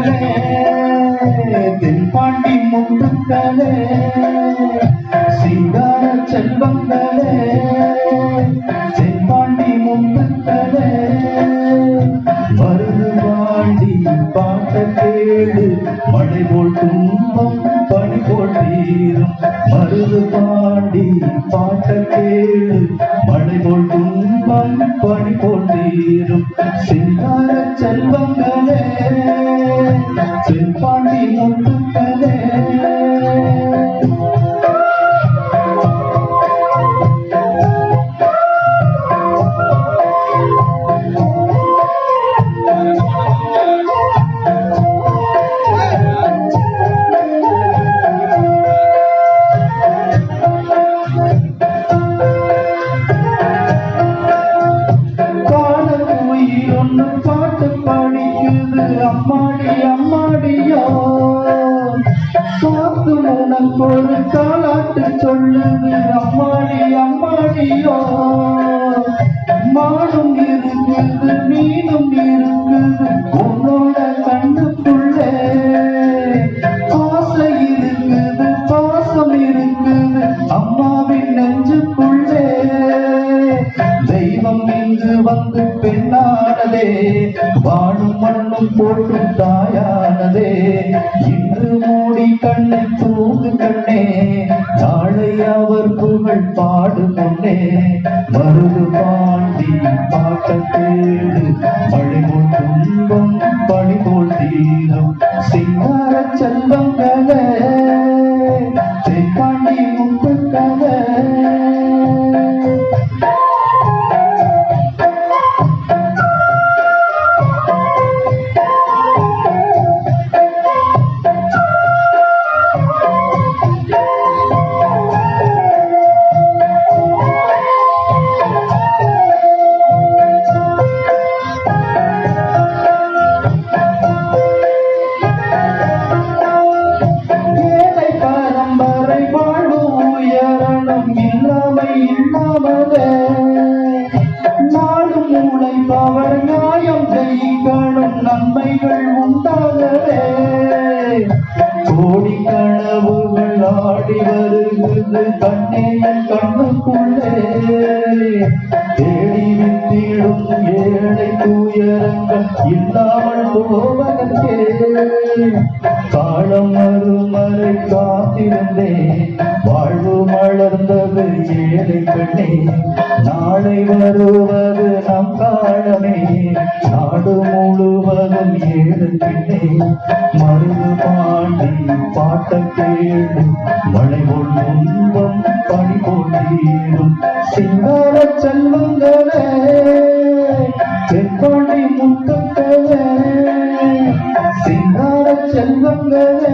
செல்வங்களே தென்பாண்டி முத்துக்களே சிங்கார செல்வங்களே தென்பாண்டி முத்துக்களே மருதுபாண்டி பாட்ட கேடு மழை போல் துன்பம் பனி போல் தீரும் மருதுபாண்டி பாட்ட கேடு மழை போல் துன்பம் பனி போல் தீரும் சிங்கார செல்வங்களே தென்பாண்டி முத்துக்களே பாட்டு படிக்குது அம்மாடி அம்மாடியோ காத்து உனக்கு ஒரு தாலாட்டு சொல்லுது அம்மாடி அம்மாடியோ மானும் இருக்குது மீனும் இருக்குது உன்னோட கண்ணுக்குள்ளே ஆசை இருக்குது பாசம் இருக்குது அம்மாவின் நெஞ்சுக்குள்ளே தெய்வம் இங்கு வந்து பெண்ணானதே வாழும் மண்ணும் போற்றும் தாயானதே இன்று மூடி கண்ணை தூங்கு கண்ணே நாளை அவர் புகழ் பாடு பொன்னே மருது பாண்டி பாட்ட கேடு மழை போல் துன்பம் பனி போல் தீரும் சிங்கார செல்வங்களே தென்பாண்டி முத்துக்களே இல்லாமலே நாடு மூளை பவர் நியாயம் ஜெயிக்கணும் நன்மைகள் உண்டாகவே கோடி கனவுகள் ஆடி வருகிறது கண்ணே என் கண்ணுக்குள்ளே தேடி வித்திடும் ஏழை துயரங்கள் இல்லாமல் போவதற்கே காலம் மறுமறை காத்திருந்தேன் வாழ்வு மலர்ந்தது ஏழை பெண்ணே நாளை வருவது நம் காலமே நாடு முழுவதும் ஏழை பெண்ணே மருது பாண்டி பாட்ட கேடு மழை போல் துன்பம் பனி போல் தீரும் சிங்கார செல்வங்களே தென்பாண்டி முத்துக்களே சிங்கார செல்வங்களே